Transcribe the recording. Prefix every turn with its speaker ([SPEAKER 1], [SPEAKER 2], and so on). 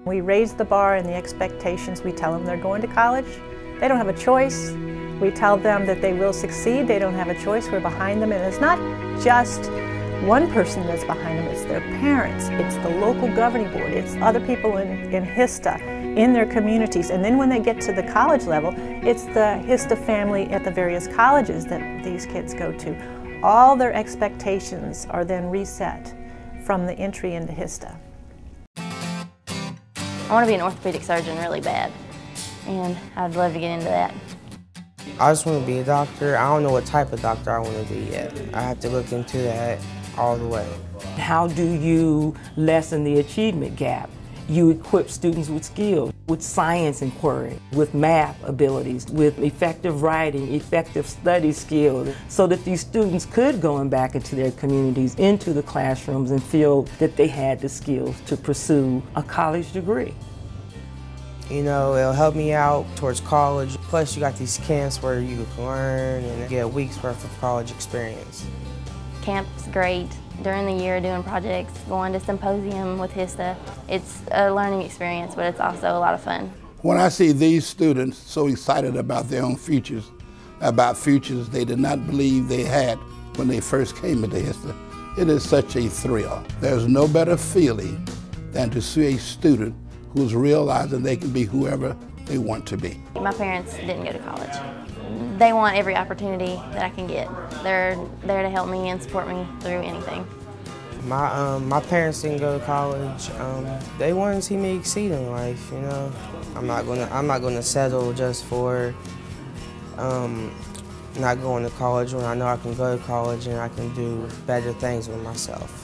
[SPEAKER 1] We raise the bar and the expectations. We tell them they're going to college. They don't have a choice. We tell them that they will succeed. They don't have a choice. We're behind them. And it's not just one person that's behind them. It's their parents. It's the local governing board. It's other people in HISTA, in their communities. And then when they get to the college level, it's the HISTA family at the various colleges that these kids go to. All their expectations are then reset from the entry into HISTA.
[SPEAKER 2] I want to be an orthopedic surgeon really bad, and I'd love to get into that.
[SPEAKER 3] I just want to be a doctor. I don't know what type of doctor I want to be yet. I have to look into that all the way.
[SPEAKER 4] How do you lessen the achievement gap? You equip students with skills, with science inquiry, with math abilities, with effective writing, effective study skills, so that these students could go back into their communities, into the classrooms, and feel that they had the skills to pursue a college degree.
[SPEAKER 3] You know, it'll help me out towards college. Plus, you got these camps where you can learn and get a week's worth of college experience.
[SPEAKER 2] Camp's great. During the year, doing projects, going to symposium with HISTA. It's a learning experience, but it's also a lot of fun.
[SPEAKER 5] When I see these students so excited about their own futures, about futures they did not believe they had when they first came into HISTA, it is such a thrill. There's no better feeling than to see a student who's realizing they can be whoever they want to be.
[SPEAKER 2] My parents didn't go to college. They want every opportunity that I can get. They're there to help me and support me through anything.
[SPEAKER 3] My parents didn't go to college. They wanted to see me succeed in life. You know, I'm not gonna settle just for not going to college when I know I can go to college and I can do better things with myself.